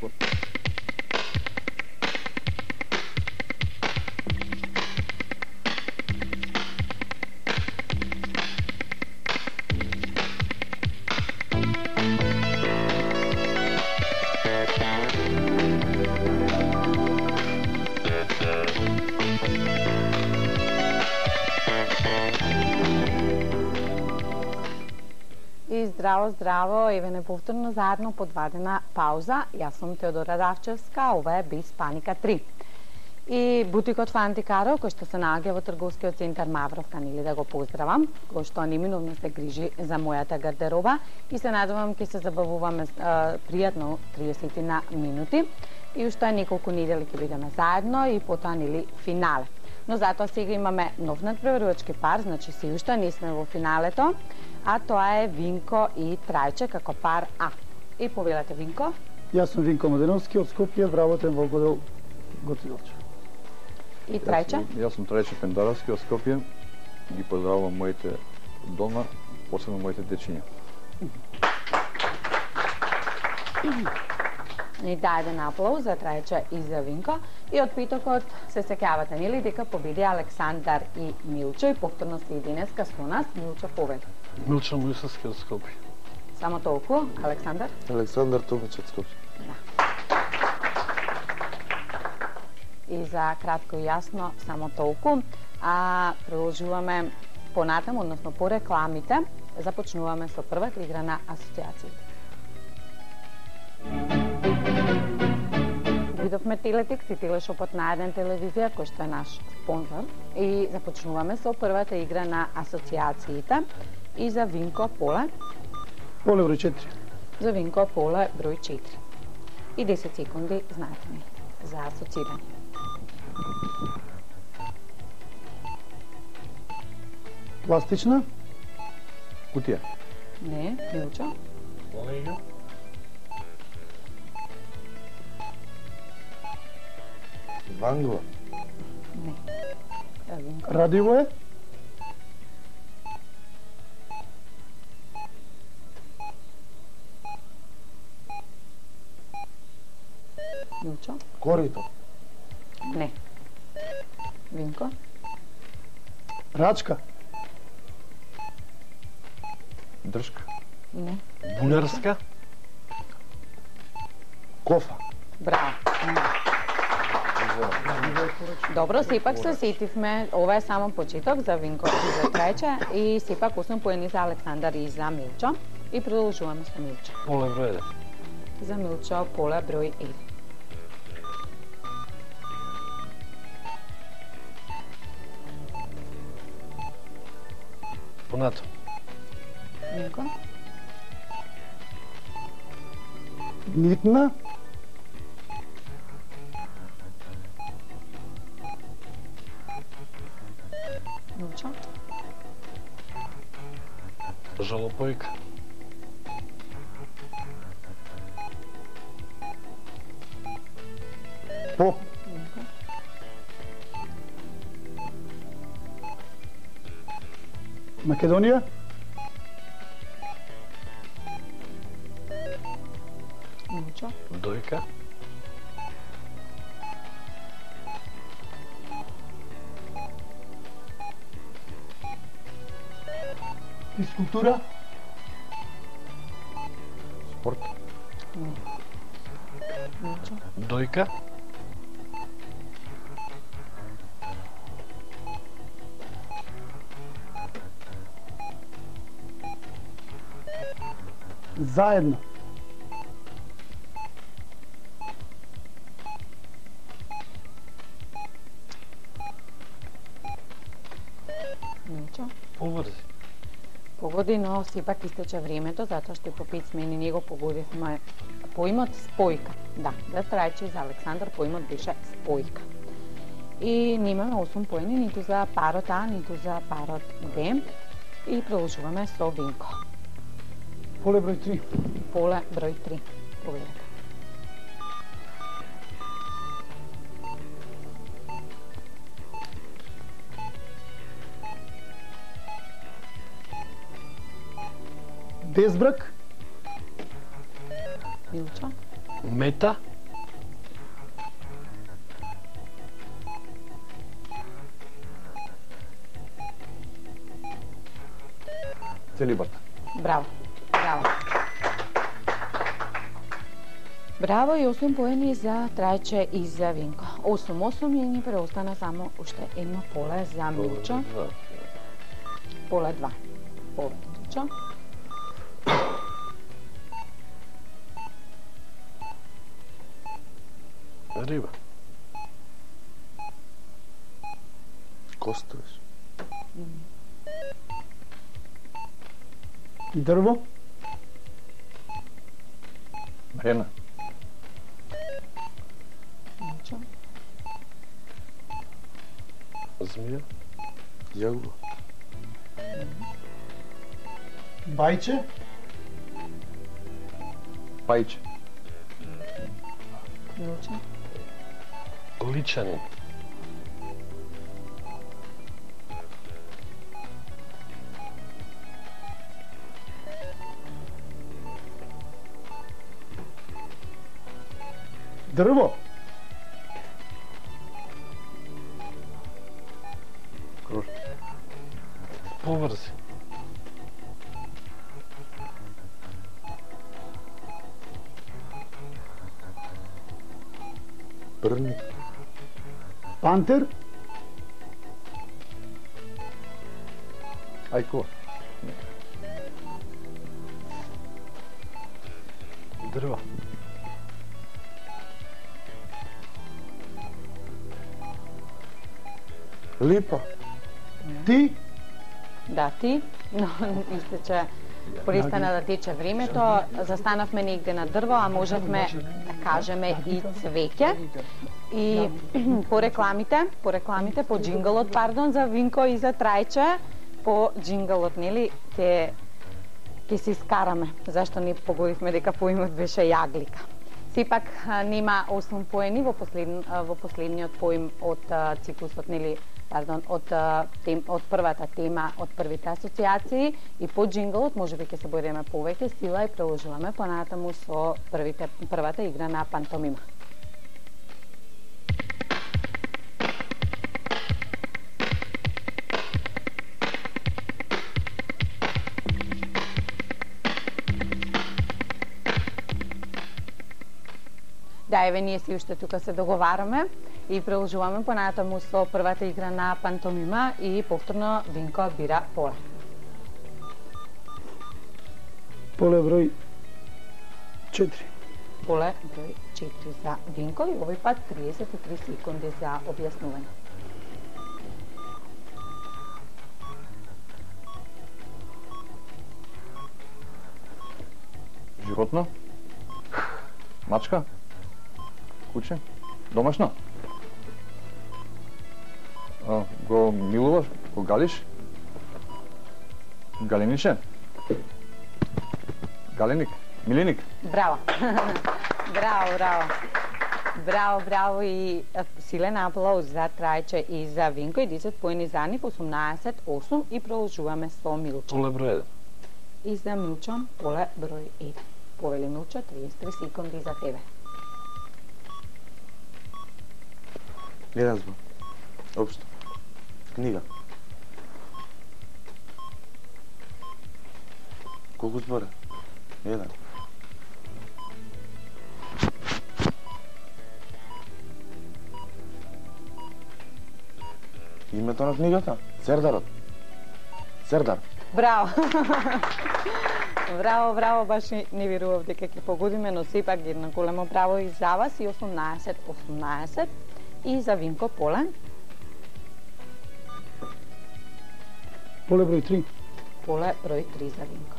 спорт. И здраво, здраво, еве неповторно заедно подвадена пауза. Јас сум Теодора Равчевска, ова е Без паника 3. И бутикот Фантикаро, кој што се наоѓа во трговскиот центар Мавровка, нели да го поздравам, кој што неминовно се грижи за мојата гардероба и се надевам ќе се забавуваме пријатно 30 на минути и уште неколку недели ќе бидеме заедно и потоа нели финале. Но затоа сега имаме нов надпреварувачки пар, значи се уште не сме во финалето, а тоа е Винко и Трајче како пар А. И повелете, Винко? Јас сум Винко Младеновски од Скопје, вработен во Годел Готвилче. И Трајче? Јас сум Трајче Пендаровски од Скопје. Ги поздравувам моите дома, посебно моите дечиња. И да, еден аплауз за Трајче и за Винко. И од питокот се сеќавате, нели, дека победи Александар и Милчо и повторно се денеска со нас. Милчо, повели. Милчо Мојсовски од Скопје. Само толку, Александар? Александар Томич од Скопје. Да. И за кратко и јасно, само толку. А продолжуваме понатаму, односно по рекламите. Започнуваме со првата игра на асоциацијата. Видовме Телетикс и телешопот на Еден телевизија, кој што е наш спонзор. И започнуваме со првата игра на асоциациите. И за Винко поле. Поле број 4. За Винко поле број 4. И 10 секунди, знаете ми, за асоцирање. Пластична. Кутија. Не, Милчо. Олега. Вангла. Не. Винко. Радиво е. Милчо. Корито. Не. Винко. Рачка. Држка. Не. Бунарска. Кофа. Браво. Добро, сепак се сетивме, ова е само почеток за Винко и за Трајче и сепак 8 поени за Александар и за Милчо. И продолжуваме со Милчо. Поле број 1. За Милчо поле број 1. Понато. Винко. Нитна. Милчо. Жалопојка. Поп. Винко. Македонија. Милчо. Дојка. Физкултура. Спорт. Не. Милчо. Дојка. Заедно. Милчо. Поврзи. Погоди, но сепак истече времето, затоа што по 5 смени него погодивме поимот спојка. Да, за Трајче и за Александар поимот беше спојка. И немаме 8 поени ниту за парот А, ниту за парот Б. И продолжуваме со Винко. Поле број 3. Поле број 3. Погledajte. Безбрак. Милчо. Мета. сте либата. Браво. Браво. Браво и 8 поени за Трајче и за Винко. 8-8 и ни преостана само уште едно поле за Милчо. Поле 2. Поле Милчо. Риба. Костовиш. Дрво. Мрена. Милчо. Змија. Јагула. Бајче. Пајче. Милчо. Личанин. Дрво. Круш. Поврзи. Брни. Пантер. Ајкува. Дрво. Липа. Ти. Да, ти, но истече, пристана да тече времето, застанавме негде на дрво, а можевме да кажеме и цвеќе. И по рекламите, по джингалот, пардон, за Винко и за Трајче, по джингалот, нели, ќе се искараме, зашто ни погодивме дека поимот беше јаглика. Сепак нема 8 поени во последниот поим од циклусот, нели, пардон, од првата тема, од првите асоциации, и по джингалот можеби ќе се бојдеме повеќе сила и продолжуваме понатаму со првата игра на пантомима. Да, еве, ние си уште тука се договараме и продолжуваме понатаму со првата игра на пантомима и повторно Винко бира поле. Поле број 4. Поле број 4 за Винко и овој пат 33 секунди за објаснување. Животно? Мачка? Куче? Домашно? Го милуваш? Го галиш? Галенише? Галеник? Милиник? Браво! Браво и силен аплауз за Трајче и за Винко и 10 поени за нив, 18-8 и продолжуваме со Милчо. Поле број 1. И за Милчо, поле број 1. Повели Милчо, 33 секунди за тебе. Еден збор. Општо. Книга. Колку збора? Еден. Името на книгата? Сердарот. Сердар. Браво! Браво, баш не верував дека ќе погодиме, но сепак едно големо браво и за вас и 18-18 и за Винко поле. Поле број 3. Поле број 3 за Винко.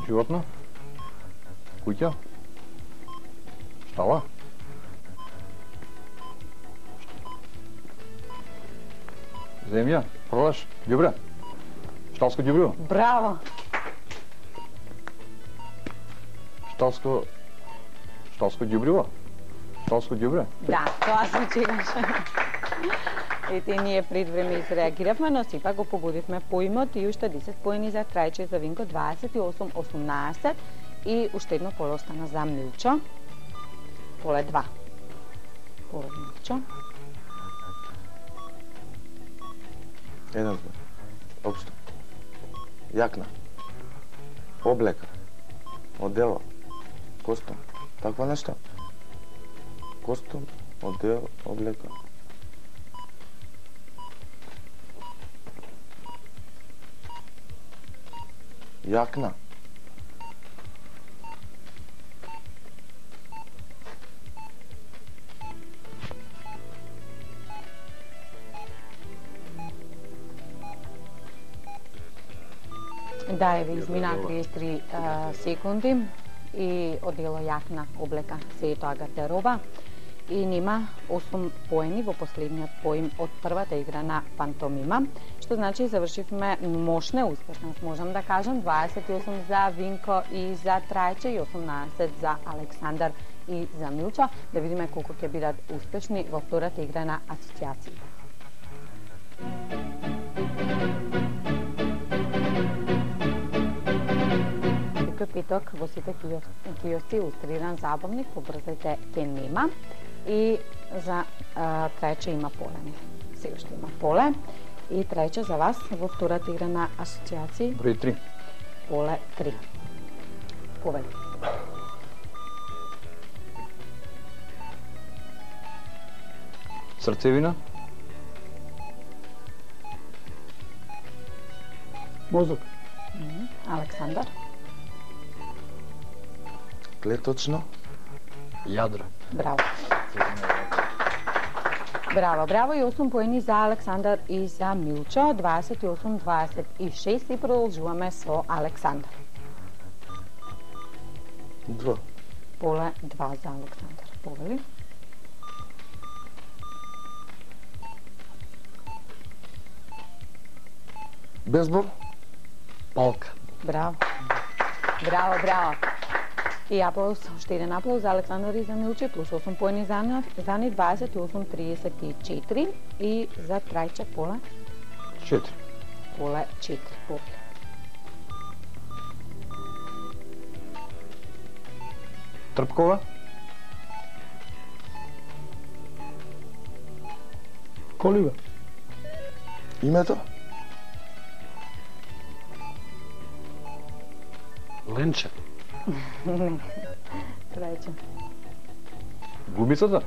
Животно? Куќа? Штала? Земја? Пролаш? Ѓубре? Шталско ѓубриво? Браво! Шталско ѓубриво? Шталско ѓубре? Да, тоа се очекуваше. Ете, ние пред време изреагиравме, но сепак го погодивме поимот и уште 10 поени за Трајче и за Винко, 28-18 и уште едно поле остана за Милчо. Поле 2. Поле Милчо. Еден збор. Општо. Јакна. Облека. Одело. Костум. Таква нешта. Костум, одел, облека. Јакна. Да, еве измина 33 секунди и одело јакна облека се е тоа гардероба и нема 8 поени во последниот поим од првата игра на пантомима, што значи завршивме мощна успешност, можам да кажам, 28 за Винко и за Трајче и 18 за Александар и за Милчо. Да видиме колку ќе бидат успешни во втората игра на асоциацијата. Питок во сите киоски илустриран забавник, побрзајте, ке нема. И за Трајче има поле. Се уште има поле. И Трајче за вас во втората игра на асоциации. Број 3. Поле 3. Повели. Срцевина. Мозок. Александар. Клеточно. Јадро. Браво. Браво, браво и 8 поени за Александар и за Милчо, 28-26 и продолжуваме со Александар. 2. Поле 2 за Александар. Повели. Безбол. Палка. Браво. Браво, браво. И аплауз, уште еден аплауз за Александар и за Милче, плюс 8 поени за ни, 28-34 и за Трајче поле. 4. Поле 4. Повели. Трпкова. Колива. Името. Ленче. Трајче. Губицата.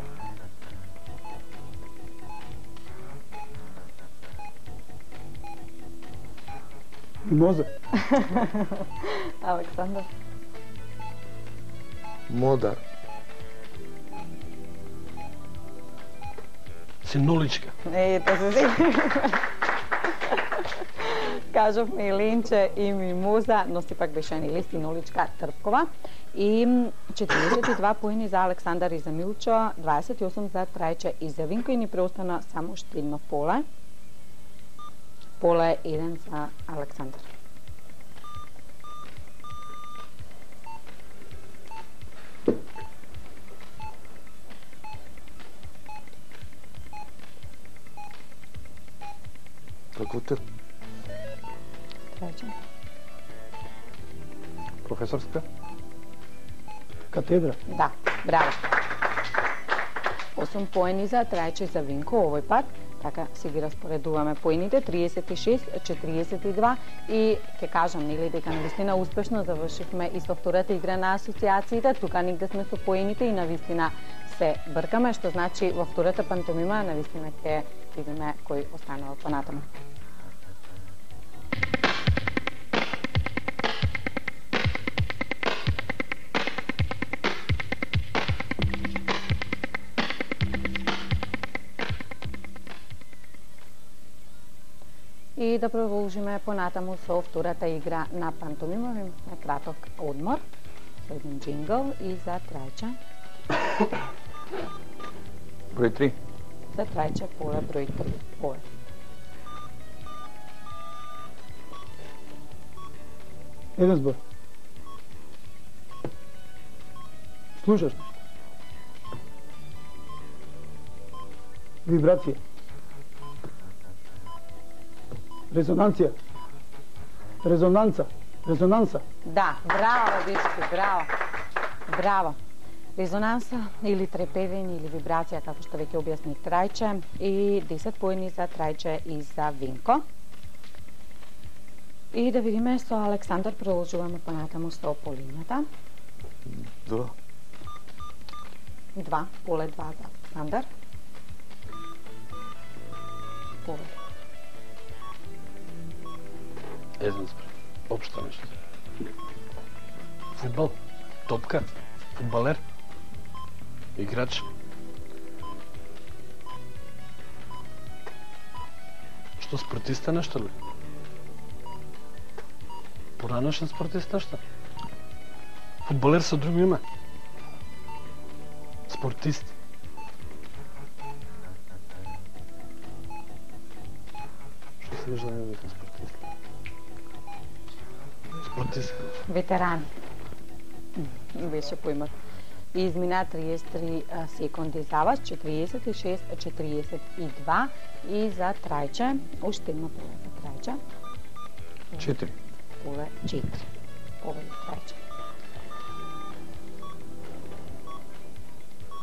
Мимоза. Александар. Модар. Синоличка. Ето се си. Кажавме и Ленче и Мимоза, но сепак беше нели Синоличка Трпкова. И 42 поени за Александар и за Милчо, 28 за Трајче и за Винко и ни преостана само уште едно поле. Поле 1 за Александар. Факултет. Трајче. Професорска. Катедра. Да, браво. 8 поени за Трајче и за Винко овој пат. Така си ги распоредуваме поените 36-42 и ќе кажам нели дека навистина успешно завршивме и со втората игра на асоциациите. Тука нигде сме со поените и навистина се бркаме, што значи во втората пантомима навистина ќе видиме кој останува понатаму. И да продолжиме понатаму со втората игра на пантомима, на краток одмор, со еден джингл и за Трајче. Број 3. За Трајче поле број 3. Поле. Еден збор. Слушаш нешто. Вибрација. Резонанција. Резонанца. Резонанса. Да, браво, дечки, браво. Браво. резонанса или трепевење или вибрација, како што веќе објасних, Трајче, и 10 поени за Трајче и за Винко. И да видиме со Александар, продолжуваме понатаму со полињата. 2. 2, поле 2 за Александар. Поле. Еден спред. Општо нешто. Фудбал, топка, фудбалер, играч. Што, спортиста нешто ли? Поранешен спортиста што? Фудбалер со друго име? Спортист. Што се вижда да викам спортист? Спортист. Ветеран. Беше поимат. Измина 33 секунди за вас, 46-42 и за Трајче, уште едно поле за Трајче. 4. Поле 4. Поле за Трајче.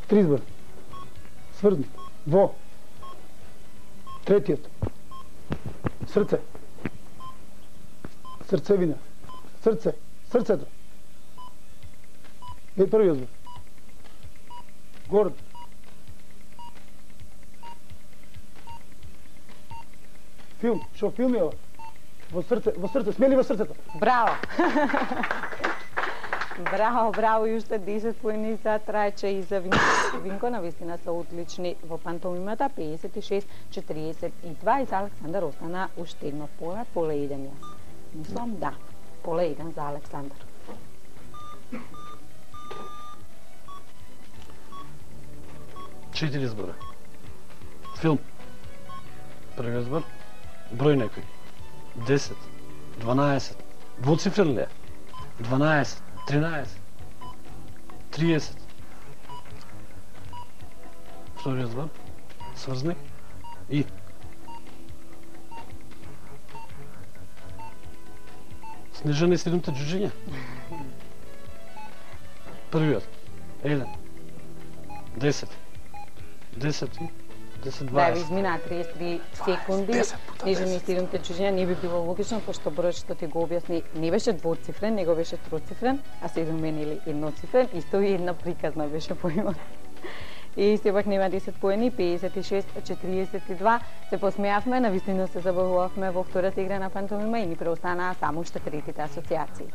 3 избор. Сврдни. Во. Третиот. Срце. Срцевина. Срце. Срцето. Е првиот збор. Горд. Филм. Шо филм е ова? Во срце, смели во срцето. Браво! Браво, и уште 10 поени за Трајче и за Винко, навистина се одлични во пантомимата, 56-42 и за Александар остана уште едно поле, поле 1 јас. Мислам, да, поле 1 за Александар. Четири избора. Филм. Први избор. Број некој. 10, 12, двоцифрен ли е? 12, 13, 30. Втори избор. Сврзник. И. Снежана и 7-те джуджиња. Првиот. 1. 10. 10 и 10, 20. Да, ви измина 33 секунди. Снежани и 7-те джуджиња не би било логично, пошто бројот што ти го објасни не беше двоцифрен, него беше троцифрен, а 7 или едноцифрен, и 101 приказна беше поимот. И сепак нема 10 поени, 56-42. Се посмеавме, навистина се забавувавме во втората игра на пантомима и ни преостанаа само уште третите асоциации.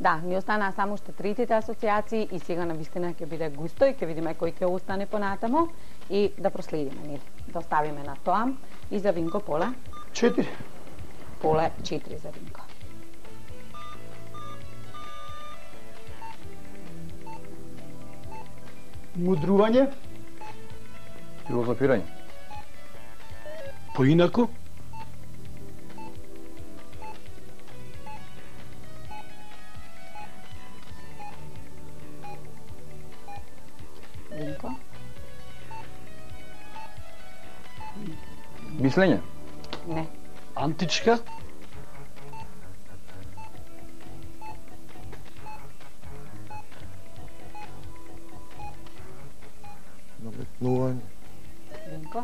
Да, ни останаа само уште третите асоциации и сега навистина ќе биде густо и ќе видиме кој ќе остане понатамо и да проследиме, нели? Да оставиме на тоа и за Винко поле. 4. Поле 4 за Винко. Мудрување. Филозофирање. Поинаку. Винко. Мислење. Не. Античка. Наметнување. Винко.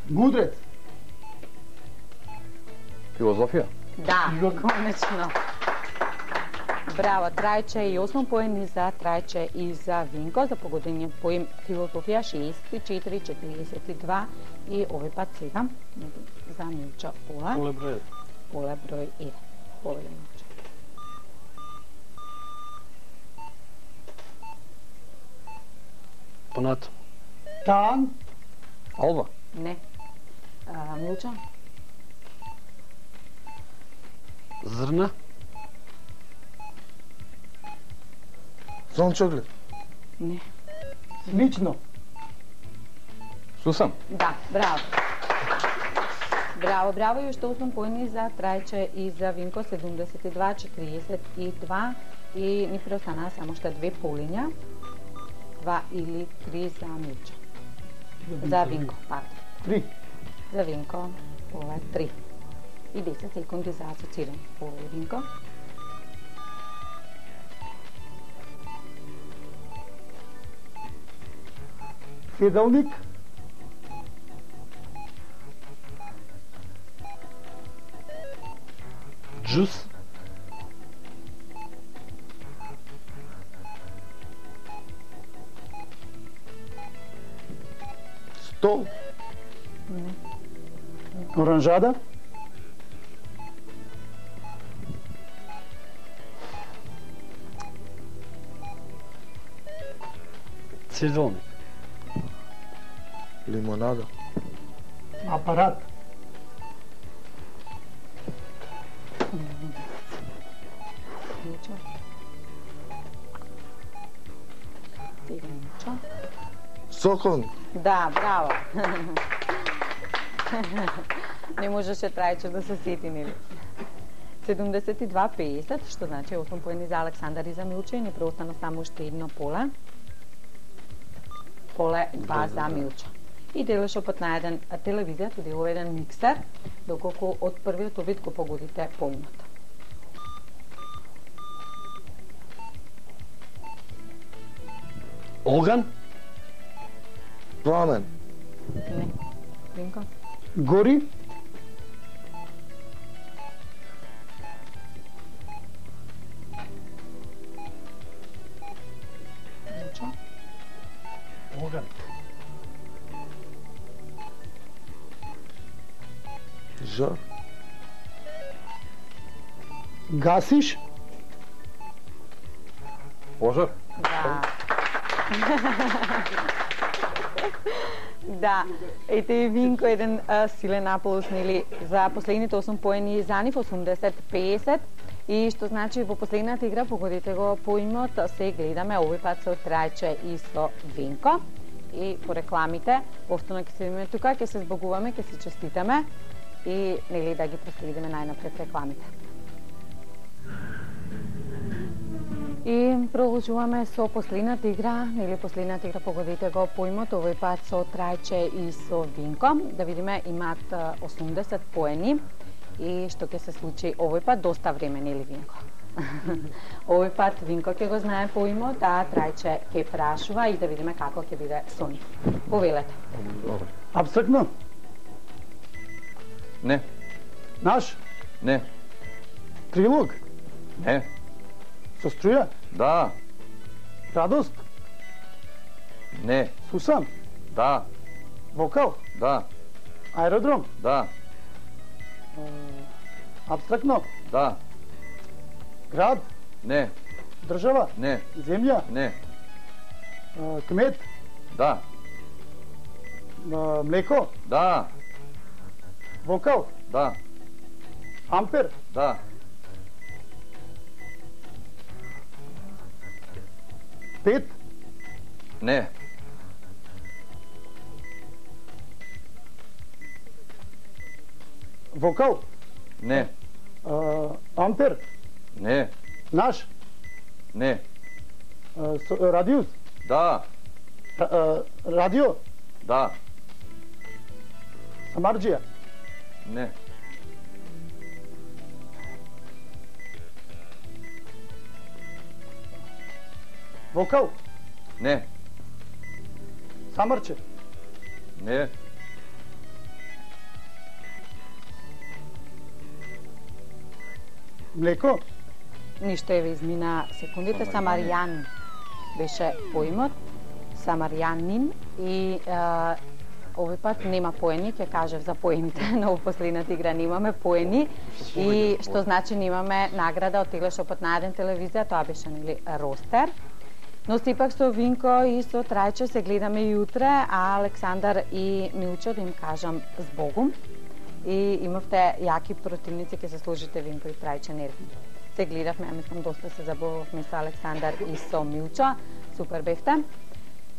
Мудрец. Филозофија. Да, конечно. Браво, Трајче и 8 поени за Трајче и за Винко. За погодениот поим филозофија 64-42 и овој пат сега за Милчо поле. Поле број. Поле број 1. Поле Милчо. Понато. Тан. Алба. Не. Милчо. Зрна. Сончоглед. Не. Лично. Сусам. Да, браво. Браво и уште 8 поени за Трајче и за Винко 72-42 и ни преостанаа само уште 2 полиња. 2 или 3 за Милчо. За Винко, пардон. 3. За Винко, ова е 3. И 10 секунди за асоцирање. Ова е Винко. Фиделник. Джус. Стол. Оранжада. Цидулник. Лимонада. Апарат. Милчо. Стига Милчо. Соковник. Да, браво. Не можеше Трајче да се сети, нели? 72-50, што значи 8 поени за Александар и за Милчо и ни преостана само уште едно поле. Поле 2 за Милчо. И делеше опет на еден телевизија, туди е еден миксер, доколку од првиот обид го погодите поимот. Оган. Пламен. Не. Винко? Гори. Милчо? Оган. Жар. Гасиш. Пожар? Да. Да, ете и Винко еден силен аплаус, нели, за последните 8 поени за нив, 80-50. И што значи во последната игра, погодите го поимот, се гледаме овој пат со Трајче и со Винко. И по рекламите, повторно ќе се видиме тука, ќе се збогуваме, ќе се честитаме и нели да ги проследиме најнапред рекламите. И продолжуваме со последната игра, нели последната игра, погодите го поимот, овој пат со Трајче и со Винко. Да видиме, имаат 80 поени и што ќе се случи овој пат, доста време, нели Винко? Овој пат Винко ќе го знае поимот, а Трајче ќе прашува и да видиме како ќе биде со нив. Повелете. Абстрактно. Не. Наш. Не. Трилог. Не. Со струја. Да. Радост. Не. Сусан. Да. Вокал. Да. Аеродром. Да. Абстрактно. Да. Град. Не. Држава. Не. Земја. Не. Кмет. Да. Млеко. Да. Вокал. Да. Ампер. Да. Пет. Не. Вокал. Не. Ампер. Не. Наш. Не. Радиус. Да. Радио. Да. Самарџија. Не. Вокал. Не. Самарче. Не. Млеко. Ништо еве измина секундите. Самарјан беше поимот. Самарјанин и овој пат нема поени, ќе кажев за поените, но во последната игра немаме поени и што значи немаме награда од теглеш опет на еден телевизија, тоа беше нели ростер. Но сепак со Винко и со Трајче се гледаме и утре, а Александар и Милчо да им кажам збогум. И имавте јаки противници, ќе се сложите Винко и Трајче нервни. Се гледавме, мислам, доста се забавувавме со Александар и со Милчо. Супер бевте.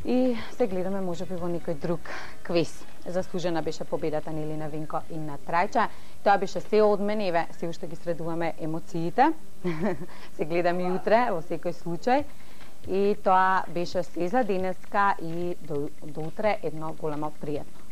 И се гледаме можеби во некој друг квиз. Заслужена беше победата нели на Винко и на Трајче. Тоа беше се од мене, еве, се уште ги средуваме емоциите. Се гледаме и утре во секој случај. И тоа беше се за денеска и до утре едно големо пријатно.